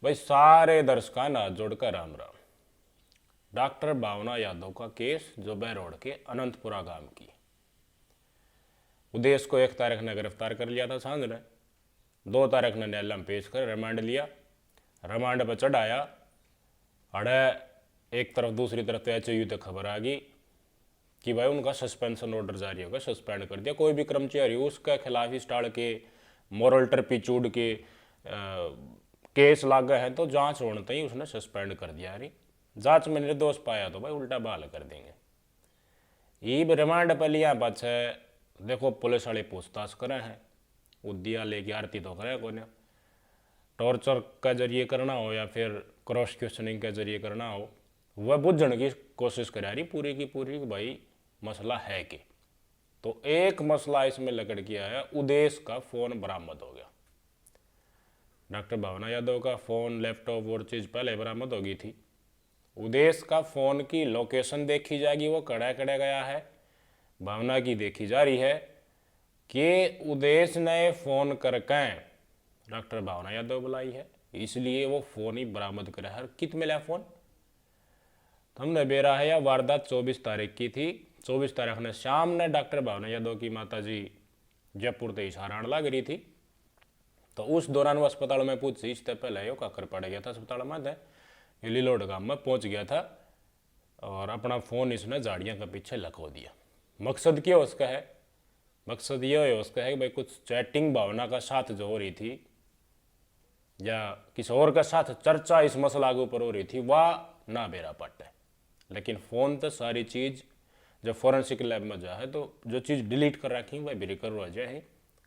भाई सारे दर्शकों ना जोड़कर राम राम। डॉक्टर भावना यादव का केस जुबैर रोड के अनंतपुरा गांव की। उदेश को 1 तारीख ने गिरफ्तार कर लिया था सांझ ने। 2 तारीख ने न्यायालय में पेश कर रिमांड लिया। रिमांड पर चढ़ाया अड़े एक तरफ दूसरी तरफ तो एचओयू तक खबर आ गई कि भाई उनका सस्पेंशन ऑर्डर जारी होगा, सस्पेंड कर दिया। कोई भी कर्मचारी उसके खिलाफ इस टाड़ के मोरल टर्पीच्यूड के केस लागे हैं तो जांच होने तक ही उसने सस्पेंड कर दिया। अरे जांच में निर्दोष पाया तो भाई उल्टा बहाल कर देंगे। ईब रिमांड पर लिया पाछे देखो पुलिस वाले पूछताछ करे हैं, उद्दिया लेके आरती तो करे को टॉर्चर का जरिए करना हो या फिर क्रॉस क्वेश्चनिंग के जरिए करना हो, वह बुझने की कोशिश करा रही पूरी की पूरी भाई मसला है कि। तो एक मसला इसमें लकड़ के आया, उदेश का फोन बरामद हो गया। डॉक्टर भावना यादव का फोन लैपटॉप और चीज़ पहले बरामद हो गई थी। उदेश का फोन की लोकेशन देखी जाएगी, वो कड़ा कड़ा गया है। भावना की देखी जा रही है कि उदेश ने फोन करके डॉक्टर भावना यादव बुलाई है, इसलिए वो फोन ही बरामद करा है। कित मिला फोन हमने बेरा है, या वारदात 24 तारीख की थी। 24 तारीख ने शाम ने डॉक्टर भावना यादव की माता जी जयपुर से इशारा लग रही थी, तो उस दौरान वो अस्पताल में पूछी। इससे पहले यो काकर पड़ गया था अस्पताल में, ये लीलोड गांव में पहुंच गया था और अपना फ़ोन इसने झाड़ियाँ के पीछे लखो दिया। मकसद क्या उसका है? मकसद ये है उसका है कि भाई कुछ चैटिंग भावना का साथ जो हो रही थी या किसी और का साथ चर्चा इस मसला के ऊपर हो रही थी, वह ना बेरा पट है। लेकिन फ़ोन तो सारी चीज़ जब फॉरेंसिक लैब में जाए तो जो चीज़ डिलीट कर रखी वह भी रिकवर हो जाए,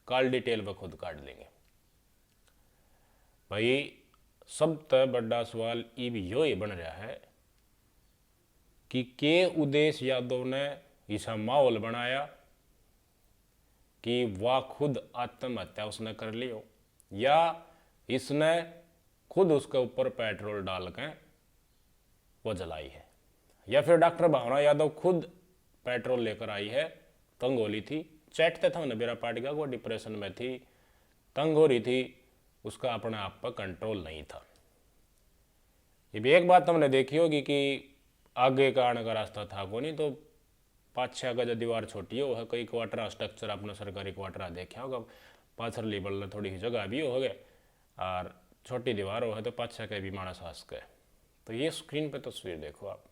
कॉल डिटेल वह खुद काट लेंगे। भाई सबसे बड़ा सवाल ये भी यो ही बन रहा है कि के उदेश यादव ने ऐसा माहौल बनाया कि वह खुद आत्महत्या उसने कर ली हो, या इसने खुद उसके ऊपर पेट्रोल डाल के वो जलाई है, या फिर डॉक्टर भावना यादव खुद पेट्रोल लेकर आई है, तंग हो रही थी, चैटते था उन्हें बेरा पार्टी का, वो डिप्रेशन में थी, तंग हो रही थी, उसका अपने आप पर कंट्रोल नहीं था। ये भी एक बात हमने देखी होगी कि आगे का आने का रास्ता था को नहीं, तो 5-6 गज दीवार छोटी हो है, कई क्वार्टर स्ट्रक्चर अपने सरकारी क्वार्टर देखा होगा, पाथर लीबल थोड़ी ही जगह भी हो गए और छोटी दीवार हो है तो 5-6 के भी मानस हंस गए। तो ये स्क्रीन पे तस्वीर देखो आप,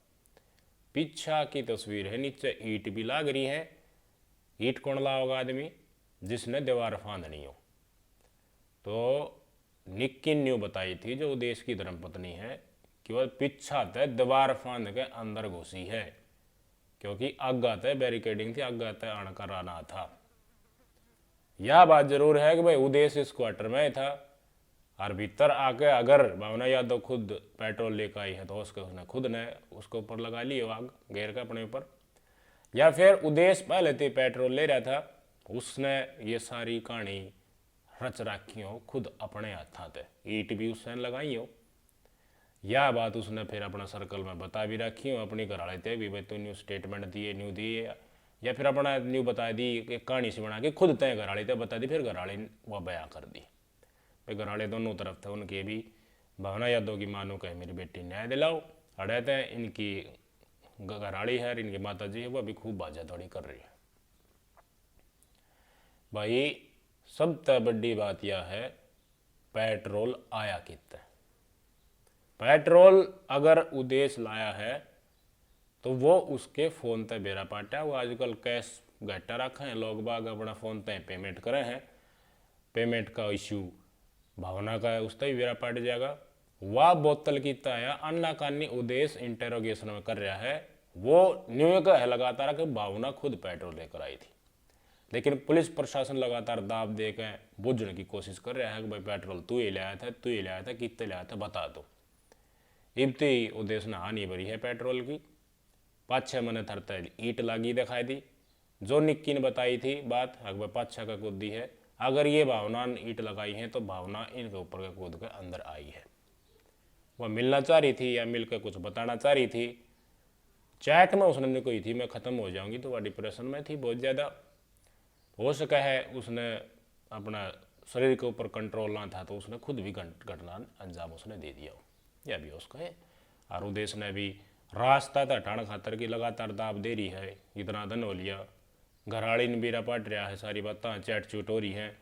पीछा की तस्वीर है, नीचे ईंट भी लाग रही है। ईंट कौन ला होगा? आदमी जिसने दीवार फांदनी हो। तो निक्की न्यू बताई थी जो देश की धर्मपत्नी है कि वह पीछा तय दीवार फांद के अंदर घुसी है, क्योंकि आगा तय बैरिकेडिंग थी, आगा तय अणकर आना था। यह बात जरूर है कि भाई उद्देश्य इस क्वार्टर में था और भीतर आके अगर भावना यादव खुद पेट्रोल लेकर आई है तो उसने खुद ने उसके ऊपर लगा ली आग घेर का अपने ऊपर, या फिर उद्देश्य पहले से पेट्रोल ले रहा था, उसने ये सारी कहानी रच रखी हो खुद अपने हाथा ते, ईट भी उसने लगाई हो। यह बात उसने फिर अपना सर्कल में बता भी रखी हो अपनी घरवाले थे भी, भाई तो न्यू स्टेटमेंट दिए न्यू दिए, या फिर अपना न्यू बता दी कि कहानी से बना के खुद तय घरवाले थे बता दी, फिर घरवाले वह बयां कर दी। भाई घरवाले दोनों तरफ थे, उनके भी भावना यादव की मानो कहे मेरी बेटी न्याय दिलाओ, अड़े थे इनकी घरवाली है, इनकी माता जी है, वह भी खूब बाजा दौड़ी कर रही है। भाई सबसे बड़ी बात यह है पेट्रोल आया कितना। पेट्रोल अगर उद्देश्य लाया है तो वो उसके फ़ोन ते बेरा पाटा। वो आजकल कैश घटा रखे हैं, लोग बाग अपना फ़ोन ते पेमेंट करे हैं, पेमेंट का इश्यू भावना का है, उससे भी बेरा पाट जाएगा। वह बोतल की ताया अन्ना कानी उद्देश्य इंटेरोगेशन में कर रहा है, वो न्यू का है लगातार कि भावना खुद पेट्रोल लेकर आई थी। लेकिन पुलिस प्रशासन लगातार दाब दे के बुझने की कोशिश कर रहा है कि भाई पेट्रोल तू ही ले आया था, तू ही ले आया था, कितने ले आया था बता दो। इब्ती उद्देश्य ने हानि भरी है पेट्रोल की। 5-6 महीने थरता ईट लागी दिखाई दी, जो निक्की ने बताई थी बात अकबर 5-6 का कूद दी है। अगर ये भावना ईट लगाई है तो भावना इनके ऊपर का कूद के अंदर आई है। वह मिलना चाह रही थी या मिल कर कुछ बताना चाह रही थी। चैट में उसने कोई थी मैं ख़त्म हो जाऊंगी, तो वह डिप्रेशन में थी बहुत ज़्यादा। हो सका है उसने अपना शरीर के ऊपर कंट्रोल ना था तो उसने खुद भी घटना अंजाम उसने दे दिया। यह भी उसका है। और उदेश ने भी रास्ता था ठाण खातर की लगातार दाब दे रही है, इतना धन हो लिया, घराड़ी ने भी रपाट रहा है, सारी बातें चैट चूट हो रही हैं,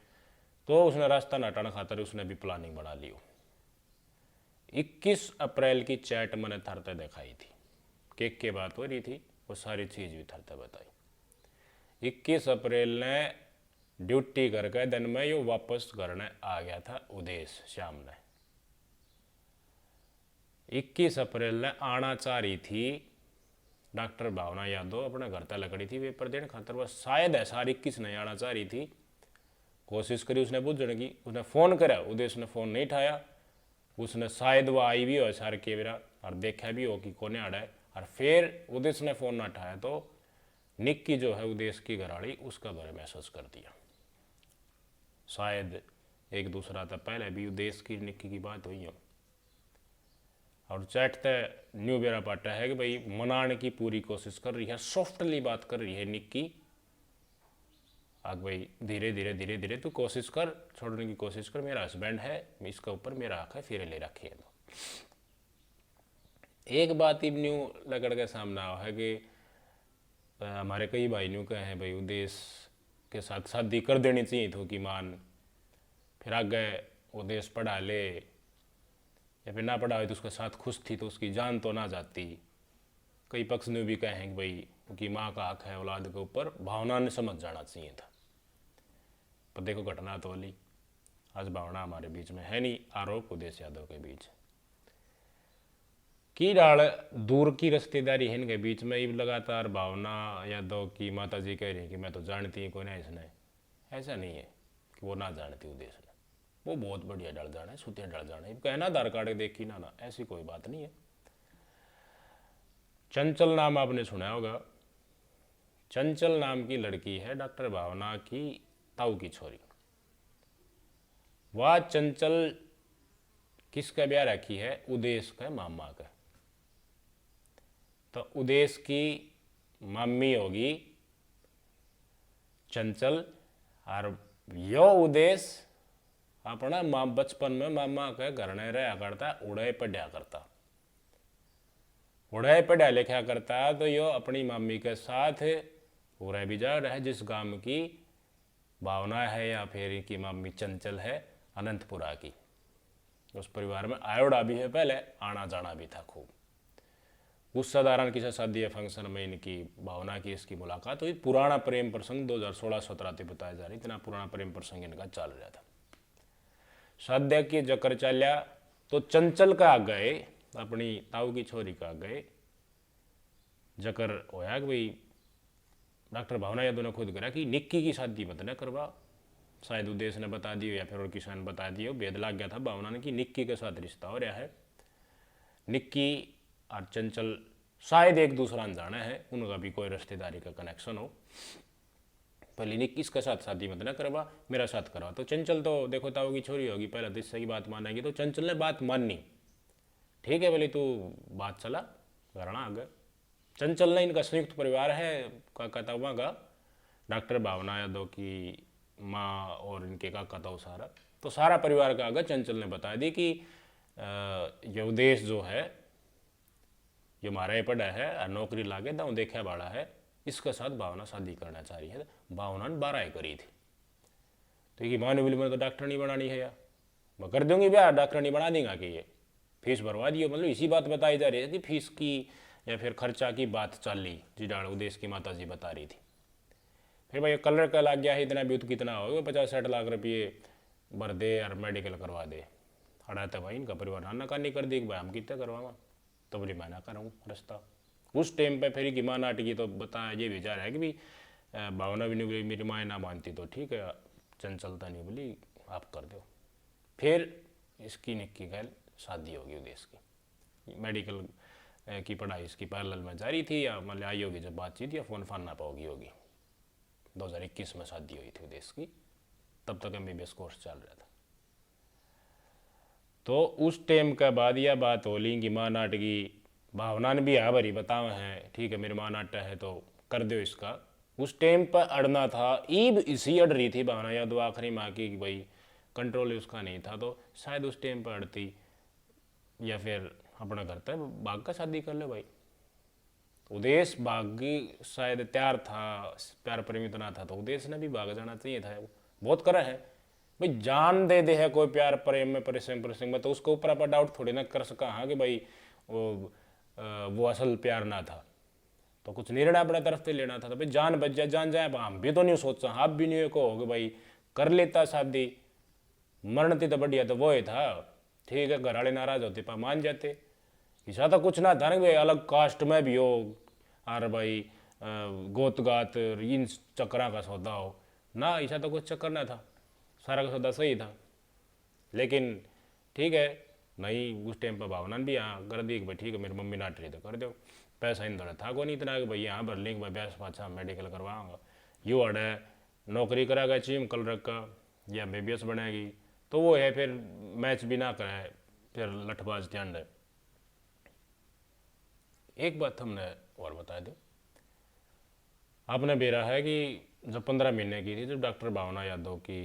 तो उसने रास्ता ना हटाने खातर उसने भी प्लानिंग बना ली। 21 अप्रैल की चैट मैंने थरते दिखाई थी, केक की बात हो रही थी, वो सारी चीज़ भी थरते बताई। 21 अप्रैल ने ड्यूटी करके दिन में यो वापस घर ने आ गया था उदेश शाम ने। 21 अप्रैल ने आना चाह रही थी डॉक्टर भावना यादव अपने घर तक लकड़ी थी पेपर देने खातर, वह शायद है सारी 21 नहीं आना चाह रही थी। कोशिश करी उसने बुझने की, उसने फ़ोन करा, उदेश ने फ़ोन नहीं उठाया। उसने शायद वह आई भी हो सार के बेरा और देखा भी हो कि कोने आड़ा है, और फिर उदेश ने फ़ोन ना उठाया तो निक्की जो है उदेश की घराड़ी उसका बारे मैसेज कर दिया। शायद एक दूसरा था पहले भी उदेश की निक्की की बात हुई हो, और चैट तय न्यू बेरा पाटा है कि भाई मनाने की पूरी कोशिश कर रही है, सॉफ्टली बात कर रही है निक्की, आग भाई धीरे धीरे धीरे धीरे तू कोशिश कर, छोड़ने की कोशिश कर, मेरा हस्बैंड है, इसका ऊपर मेरा आँख है, फिर ले रखी है। तो एक बात ही न्यू लगड़ के सामने आओ है कि हमारे कई भाई न्यू कहे हैं भाई उदेश के साथ शादी कर देनी चाहिए थी कि मान, फिर आगे उदेश पढ़ा ले या फिर ना पढ़ा हो तो उसके साथ खुश थी तो उसकी जान तो ना जाती। कई पक्ष ने भी कहे हैं कि भाई उनकी माँ का हक है औलाद के ऊपर, भावना ने समझ जाना चाहिए था। पर देखो घटना तो होली, आज भावना हमारे बीच में है नहीं, आरोप उदेश यादव के बीच की डाल दूर की रिश्तेदारी है इनके बीच में। ये लगातार भावना यादव की माता जी कह रही है कि मैं तो जानती हूँ कोई ना इसने, ऐसा नहीं है कि वो ना जानती उदेश ने, वो बहुत बढ़िया डर जाना है, सुतिया डर जाना है, कहना आधार कार्ड देखी ना ना, ऐसी कोई बात नहीं है। चंचल नाम आपने सुना होगा, चंचल नाम की लड़की है डॉक्टर भावना की ताऊ की छोरी। वह चंचल किसका ब्याह रखी है, उदेश का मामा का। तो उदेश की मम्मी होगी चंचल, और यो उदेश अपना बचपन में मामा के घर ने रहा करता, उड़े पढ़ा करता, उड़े पढ़ा लिखा करता, तो यो अपनी मम्मी के साथ उड़े भी जा रहा है जिस गांव की भावना है या फिर इनकी मम्मी चंचल है अनंतपुरा की, उस परिवार में आयोड़ा भी है, पहले आना जाना भी था खूब। उस साधारण किसी शादी या फंक्शन में इनकी भावना की इसकी मुलाकात हुई। पुराना प्रेम प्रसंग 2016-17 से बताया जा रहा है, इतना पुराना प्रेम प्रसंग इनका चल रहा था। शादी की जकर चलिया तो चंचल का आ गए, अपनी ताऊ की छोरी का आ गए जकर होया कि भाई डॉक्टर भावना यादव ने खुद करा कि निक्की की शादी मत न करवा, शायद उदेश ने बता दियो या फिर और किसान बता दियो, भेद लग गया था भावना ने कि निक्की के साथ रिश्ता हो रहा है। निक्की और चंचल शायद एक दूसरा अनजाना है, उनका भी कोई रिश्तेदारी का कनेक्शन हो, पहले निक्की इसके साथ शादी मत न करवा, मेरा साथ करवा। तो चंचल तो देखो ताऊ की छोरी होगी, पहले तो इससे की बात मानेगी, तो चंचल ने बात माननी, ठीक है बोले तू बात चला घरना आ गए। चंचल ने इनका संयुक्त परिवार है काका ताऊआ का, डॉक्टर भावना यादव की माँ और इनके काका ताऊ सारा, तो सारा परिवार का आगे चंचल ने बता दी कि ये उदेश जो है ये हमारा पढ़ा है और नौकरी लागे दाऊ देखा बाड़ा है, इसके साथ भावना शादी करना चाह रही है। भावना ने 12 करी थी, तो ये माँ ने बोली मैंने तो डॉक्टर नहीं बनानी है यार, मैं कर दूंगी ब्याह, डॉक्टर नहीं बना देगा कि ये फीस भरवा दियो। मतलब इसी बात बताई जा रही है कि फीस की या फिर खर्चा की बात चल रही जी, डाल उदेश की माता जी बता रही थी। फिर भाई कलर का लग गया है, इतना भी तो कितना होगा, 50-60 लाख रुपये भर दे और मेडिकल करवा दे। अड़ा तो भाई इनका परिवार नाकानी कर दी कि भाई हम कितना करवावा, तो बोली मैं ना कराऊँ रास्ता। उस टाइम पे फिर की माँ नाटकी तो बताया ये विचार है कि भी भावना भी नहीं बोली, मेरी माँ ना मानती तो ठीक है, चंचलता नहीं बोली आप कर दो। फिर इसकी निक्की गैल शादी होगी उदेश की, मेडिकल की पढ़ाई इसकी पैरेलल में जारी थी, या मतलब आई होगी जब बातचीत या फ़ोन फान ना पाओगी होगी। 2021 में शादी हुई थी उदेश की, तब तक MBBS कोर्स चल रहा था। तो उस टाइम के बाद यह बात होली कि माँ नाटकी भावना ने भी हाँ भरी बताओ हैं, ठीक है मेरी माँ नाट्य है तो कर दो इसका। उस टाइम पर अड़ना था, ईब इसी अड़ रही थी भावना यादव आखिरी माँ की कि भाई कंट्रोल उसका नहीं था, तो शायद उस टाइम पर अड़ती या फिर अपना घर तक भाग का शादी कर ले भाई। उदेश भागी शायद तैयार था, प्यार प्रेमी इतना था, तो उदेश ने भी भाग जाना चाहिए था। बहुत करे है भाई, जान दे दे है कोई प्यार प्रेम में प्रेम में, तो उसके ऊपर आप डाउट थोड़ी ना कर सका हाँ कि भाई वो असल प्यार ना था, तो कुछ निर्णय अपने तरफ से लेना था। तो भाई जान बच जाए जान जाए, हम भी तो नहीं सोचा, आप भी नहीं कहोगे भाई कर लेता शादी, मरण थी तो बढ़िया तो वो ही था। ठीक है, घर वाले नाराज होते पर मान जाते, ऐसा तो कुछ ना था ना भाई अलग कास्ट में भी हो, और भाई गोत गात इन चक्करा का सौदा हो ना, ऐसा तो कुछ चक्कर ना था, सारा का सौदा सही था। लेकिन ठीक है, नहीं उस टाइम पर भावना भी यहाँ कर दी कि भाई ठीक है मेरी मम्मी नाट रही तो कर दो, पैसा इन थोड़ा था को नहीं इतना कि भाई यहाँ भर लेंगे भाई बैस पाछा मेडिकल करवाऊँगा, यू अड़े नौकरी कराएगा चीम कल रखा या बेबीएस बनेगी, तो वो है फिर मैच भी ना कराए, फिर लठबाज ध्यान रहे। एक बात हमने और बता दो, आपने बेरा है कि जब 15 महीने की थी जब डॉक्टर भावना यादव की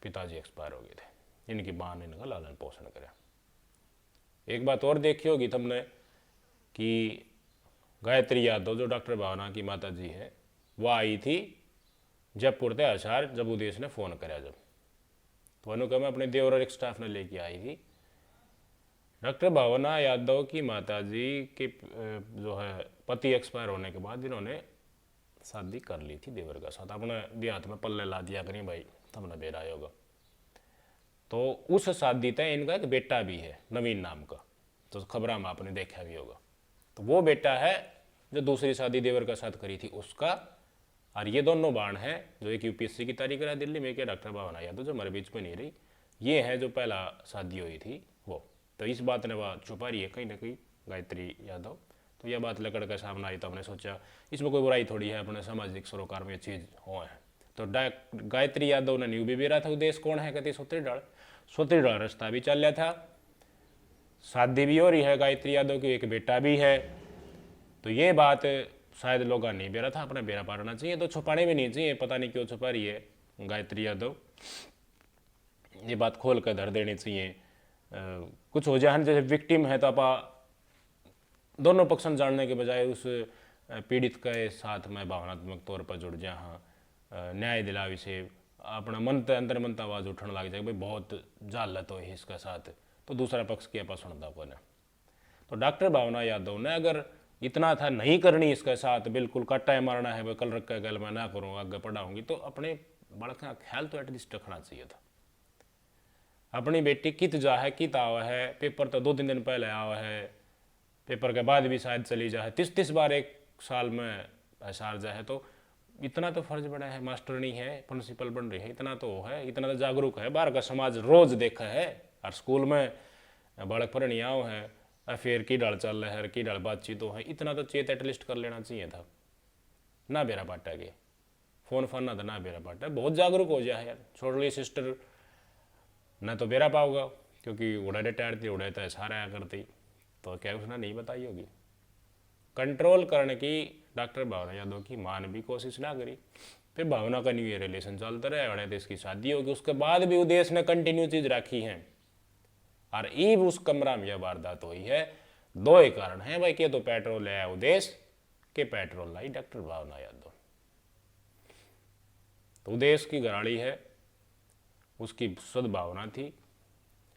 पिताजी एक्सपायर हो गए थे, इनकी माँ ने इनका लालन पोषण करा। एक बात और देखी होगी तुमने कि गायत्री यादव जो डॉक्टर भावना की माता जी है, वह आई थी जयपुर से हसार, जब उदेश ने फ़ोन कराया जब, तो अनुका में अपने देवर और एक स्टाफ ने लेके आई थी। डॉक्टर भावना यादव की माता जी के जो है पति एक्सपायर होने के बाद इन्होंने शादी कर ली थी देवर का साथ, अपने देहात में पल्ले ला दिया करें भाई तुमने बेरा होगा। तो उस शादी तय इनका एक बेटा भी है नवीन नाम का, तो खबर में आपने देखा भी होगा। तो वो बेटा है जो दूसरी शादी देवर का साथ करी थी उसका, और ये दोनों बाण हैं जो एक यूपीएससी की तैयारी करा दिल्ली में, क्या डॉक्टर भावना यादव जो हमारे बीच में नहीं रही, ये है जो पहला शादी हुई थी वो। तो इस बात ने वह छुपा रही है कहीं ना कहीं गायत्री यादव। तो यह बात लकड़ के सामने आई, तो हमने सोचा इसमें कोई बुराई थोड़ी है, अपने सामाजिक सरोकार में ये चीज़ हो है। तो गायत्री यादव ने न्यू भी रहा था उद्देश्य कौन है, कहती सोत्री डाल रास्ता भी चल रहा था, शादी भी हो रही है गायत्री यादव की, एक बेटा भी है। तो ये बात शायद लोग नहीं बेरा था, अपना बेरा पारना चाहिए, तो छुपाने भी नहीं चाहिए, पता नहीं क्यों छुपा रही है गायत्री यादव, ये बात खोल कर धर देनी चाहिए। कुछ हो जाए जैसे विक्टिम है तो आप दोनों पक्ष जानने के बजाय उस पीड़ित के साथ में भावनात्मक तौर पर जुड़ जाए, हाँ न्याय दिलावी से अपना मन अंदर मन आवाज़ उठने लग जाए भाई बहुत जालत हो इसका साथ, तो दूसरा पक्ष की आप सुनता को ना। तो डॉक्टर भावना यादव ने अगर इतना था नहीं करनी इसके साथ, बिल्कुल कट्टा मारना है भाई कल रख के गल मैं ना करूँ आगे पढ़ाऊँगी, तो अपने बालक का ख्याल तो एटलीस्ट रखना चाहिए था। अपनी बेटी कित जा है कित आवा है, पेपर तो 2-3 दिन पहले आवा है, पेपर के बाद भी शायद चली जाए, 30 बार एक साल में एसार जाए, तो इतना तो फर्ज बना है, मास्टर नहीं है प्रिंसिपल बन रही है, इतना तो है, इतना तो जागरूक है, बाहर का समाज रोज देखा है, और स्कूल में बालक पर नहीं आओ है, अफेयर की डाल चल रहा है की डाल बातचीत हो है, इतना तो चेत एटलीस्ट कर लेना चाहिए था ना। बेरा पाटा के फोन फाना था ना, बेरा पाटा बहुत जागरूक हो जाए यार, छोड़ ली सिस्टर ना तो बेरा पाओगा, क्योंकि उड़ाते टैरती उड़ाता है सारा करती, तो क्या उसने नहीं बताई होगी। कंट्रोल करने की डॉक्टर भावना यादव की मां ने भी कोशिश ना करी, फिर भावना का न्यू ईयर रिलेशन चलता रहा, बड़े देश की शादी होगी, उसके बाद भी उद्देश्य ने कंटिन्यू चीज रखी है, और ईब उस कमरा में यह वारदात हुई है। दो ही कारण है भाई, के तो पेट्रोल है उद्देश्य के पेट्रोल लाई डॉक्टर भावना यादव। तो उद्देश्य की घराड़ी है, उसकी सद्भावना थी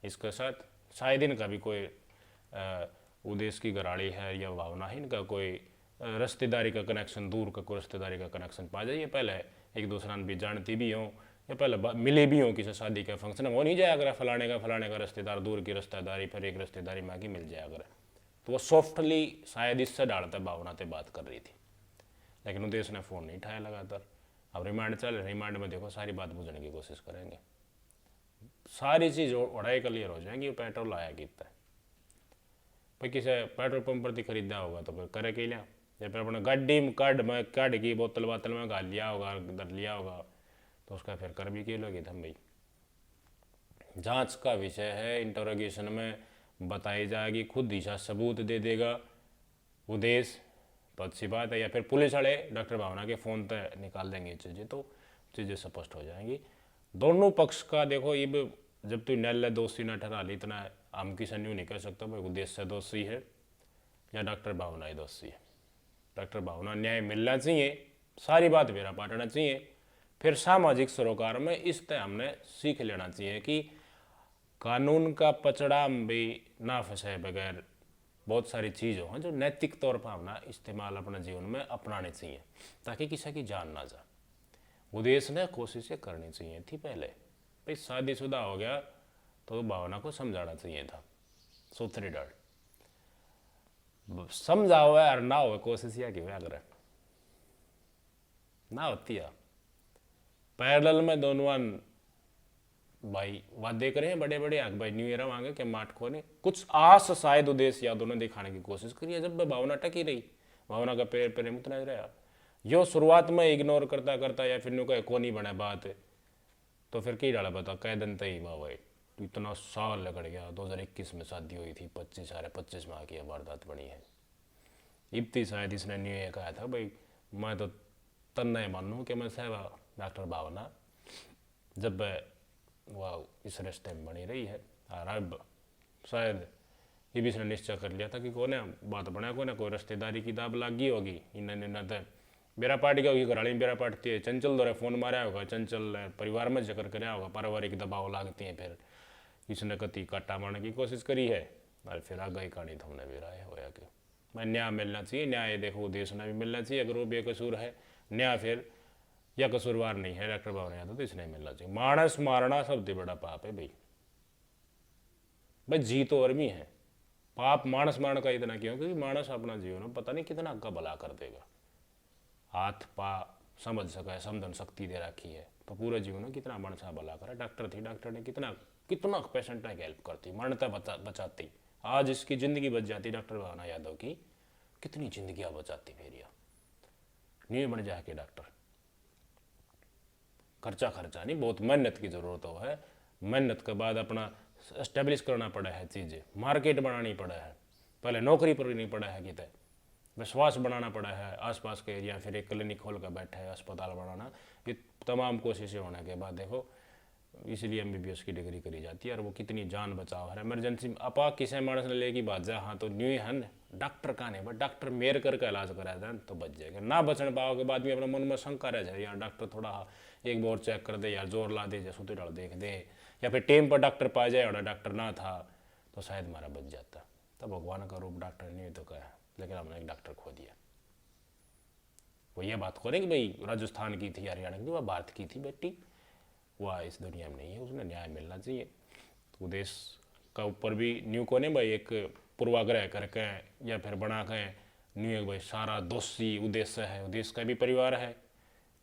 इसके साथ, शायद इनका भी कोई उद्देश्य की घराड़ी है या भावना है, इनका कोई रिश्तेदारी का कनेक्शन, दूर का कोई रिश्तेदारी का कनेक्शन पा जाइए, पहले एक दूसरा भी जानती भी हों या पहले मिले भी हों, किसी शादी का फंक्शन वो नहीं जाया अगर फलाने का रिश्तेदार, दूर की रिश्तेदारी फिर एक रिश्तेदारी में आगे मिल जाए अगर, तो वो सॉफ्टली शायद इससे डालता भावना से बात कर रही थी, लेकिन उद्देश्य ने फ़ोन नहीं उठाया लगातार। अब रिमांड चल, रिमांड में देखो सारी बात बुझने की कोशिश करेंगे, सारी चीज़ उड़ाई क्लियर हो जाएंगी। वो पेट्रोल आया कितना भाई, किसी पेट्रोल पंप पर खरीदा होगा तो फिर करे कि लिया, या फिर अपने गड्डी में काढ़ की बोतल बातल में गाल लिया होगा, इधर लिया होगा, तो उसका फिर कर भी लोगे हम भाई। जांच का विषय है, इंटरोगेशन में बताई जाएगी, खुद ही सबूत दे देगा उद्देश्य, तो अच्छी बात है, या फिर पुलिस वाले डॉक्टर भावना के फ़ोन तक निकाल देंगे चीज़ें, तो चीज़ें स्पष्ट हो जाएंगी। दोनों पक्ष का देखो, इब जब तू न्यायालय दोषी न ठहरा ली, इतना हम किसान यूँ नहीं कह सकता भाई उद्देश्य दोषी है या डॉक्टर भावना ही दोषी है। डॉक्टर भावना न्याय मिलना चाहिए, सारी बात मेरा पाटना चाहिए। फिर सामाजिक सरोकार में इस तरह हमने सीख लेना चाहिए कि कानून का पचड़ा में भी ना फंसे बगैर बहुत सारी चीज़ों हैं जो नैतिक तौर पर हमने इस्तेमाल अपने जीवन में अपनाने चाहिए, ताकि किसी की जान ना जाए। उद्देश्य ने कोशिशें करनी चाहिए थी पहले, भाई शादीशुदा हो गया तो भावना को समझाना चाहिए था, सूत्री डर समझाओ यार, ना हो कोशिश या कि अगर ना होती है पैरेलल में दोनों भाई वादे करें बड़े बड़े आग भाई न्यू ईयर मांगे कि माठ खोने कुछ आस शायद उद्देश्य यादों ने दिखाने की कोशिश करी है। जब भावना टकी रही, भावना का पेड़ प्रेम उतना ही रहा, यो शुरुआत में इग्नोर करता करता या फिर नु कहे को नहीं बने बात है, तो फिर कई डाला बता कह दिन तई माँ भाई तो इतना साल लगड़ गया। 2021 में शादी हुई थी, 25 माह की वारदात बनी है। इतनी शायद इसने न्यू ईयर कहा था भाई मैं तो तन्ना मानूँ कि मैं सहवा डॉक्टर भावना जब वह इस रिश्ते में बनी रही है, और अब शायद ये भी इसने निश्चय कर लिया था कि कोने बात बना कोने कोई रिश्तेदारी की दाब लागी होगी। इन्हें तो बेरा पार्टी का होगी, घराड़ी बेरा पाटती है, चंचल दौरे फोन मारा होगा, चंचल परिवार में जिक्र कराया होगा, पारिवारिक दबाव लागती है, फिर इसने कति काटा मारने की कोशिश करी है, और फिर आ गई कहानी तो हमने बेरा है होया कि मैं न्याय मिलना चाहिए। न्याय देखो उद्देश्य ने भी मिलना चाहिए, अगर वो बेकसूर है न्याय फिर या कसूरवार नहीं है डॉक्टर भावना यादव तो इसने मिलना चाहिए। मानस मारना सबसे बड़ा पाप है भाई, भाई जी तो और भी है पाप मानस मारने का इतना क्यों, क्योंकि मानस अपना जीवन में पता नहीं कितना का भला कर देगा, हाथ पा समझ सका है, समझन शक्ति दे रखी है, तो पूरे जीवन में कितना मानस भला करा। डॉक्टर थी, डॉक्टर ने कितना कितना पेशेंट की हेल्प करती, मरता बचाती, आज इसकी जिंदगी बच जाती डॉक्टर भावना यादव की, कितनी जिंदगियां बचाती फिर यह नहीं बन जाके डॉक्टर। खर्चा नहीं, बहुत मेहनत की ज़रूरत हो है, मेहनत के बाद अपना एस्टेब्लिश करना पड़ा है, चीज़ें मार्केट बनानी पड़ा है, पहले नौकरी पर नहीं पड़ा है, कितने विश्वास बनाना पड़ा है आसपास के एरिया, फिर एक क्लिनिक खोल कर बैठे है, अस्पताल बनाना, ये तमाम कोशिशें होने के बाद देखो इसलिए MBBS की डिग्री करी जाती है। और वो कितनी जान बचाव है, इमरजेंसी अपा किसी मानस ने लेगी बात जा, हाँ तो न्यू है डॉक्टर का नहीं, बट डॉक्टर मेर करके इलाज करा जाए तो बच जाएगा। ना बचने पाओ के बाद भी अपने मन में शंका रह जाए, यार डॉक्टर थोड़ा एक बार चेक कर दे यार, जोर ला दे, जैसे तो देख दे, या फिर टेम पर डॉक्टर पा जाए और डॉक्टर ना था तो शायद हमारा बच जाता। तो भगवान का रूप डॉक्टर नहीं तो कहा, लेकिन हमने एक डॉक्टर खो दिया। वो ये बात करें कि भाई राजस्थान की थी, हरियाणा की थी, वह भारत की थी बेटी, वह इस दुनिया में नहीं है, उसने न्याय मिलना चाहिए। तो देश का ऊपर भी न्यू को नहीं भाई एक पूर्वाग्रह करके या फिर बना के न्यू एक भाई सारा दोषी उद्देश्य है, उद्देश्य का भी परिवार है,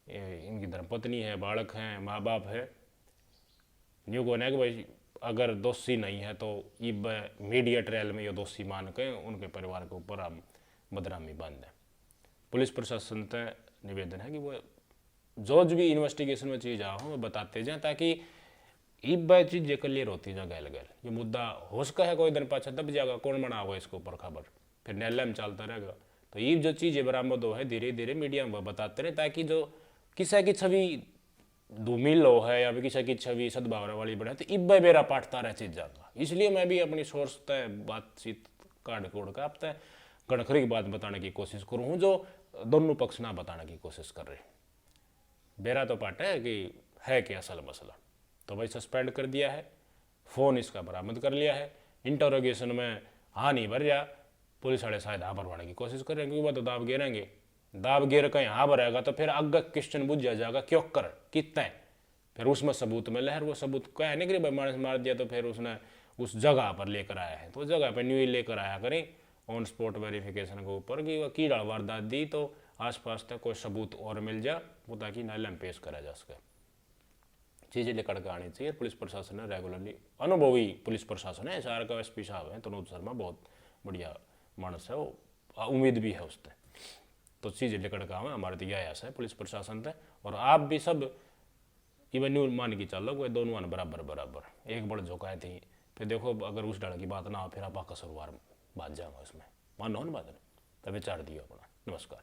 इनकी धर्मपत्नी है, बालक हैं, माँ बाप है, न्यू को नहीं कि भाई अगर दोषी नहीं है तो इब मीडिया ट्रायल में ये दोषी मान के उनके परिवार के ऊपर हम बदनामी बांध दें। पुलिस प्रशासन से निवेदन है कि वो जो भी इन्वेस्टिगेशन में चीज़ आओ वो बताते जाएं, ताकि इब चीज़ क्लियर होती जाए गैल गैल। ये मुद्दा हो सका है कोई दिन पाछा दब जाएगा, कौन बना हुआ इसके ऊपर खबर, फिर न्यायालय में चलता रहेगा। तो ये जो चीज़ें बरामद हो है धीरे धीरे मीडिया में बताते रहे, ताकि जो किसी की छवि धूमिल हो है या फिर किसी की छवि सद्भावना वाली बने, तो इब मेरा पाठता रह चीज जाता। इसलिए मैं भी अपनी सोर्स तय बातचीत काट कोड़ का अब तय गणखरी की बात बताने की कोशिश करूँ, जो दोनों पक्ष ना बताने की कोशिश कर रहे। बेरा तो पाटा है कि है क्या असल मसला, तो भाई सस्पेंड कर दिया है, फ़ोन इसका बरामद कर लिया है, इंटरोगेशन में हाँ नहीं भर जा, पुलिस वाले शायद हाँ भरवाने की कोशिश करेंगे, क्योंकि वह तो दाब गिरेंगे, दाब गिर कहीं हाँ भरेगा तो फिर अग क्वेश्चन बुझ जाएगा क्यों कर कितना है, फिर उसमें सबूत में लहर, वो सबूत कह नहीं कि भाई मानस मार दिया तो फिर उसने उस जगह पर लेकर आया है, तो उस जगह पर न्यू लेकर आया करें ऑन स्पॉट वेरिफिकेशन के ऊपर कि वह कीड़ा वारदात दी, तो आसपास तक कोई सबूत और मिल जा वो, ताकि न्यायालय में पेश करा जा सके। चीज़ें लेकर के आनी चाहिए। पुलिस प्रशासन ने रेगुलरली, अनुभवी पुलिस प्रशासन है, SR का SP साहब है तनोज शर्मा, बहुत बढ़िया मानस है, वो उम्मीद भी है उससे, तो चीज़ें लेकर के आवे हमारे तो यह आशा है पुलिस प्रशासन से। और आप भी सब इवन न्यू मान के चलो कोई दोनों बराबर बराबर एक बड़ झोंकाए थी, फिर देखो अगर उस डाल की बात ना हो फिर आप कसूरवार बात जाओ उसमें, मानो ना बात, तब विचार दियो अपना। नमस्कार।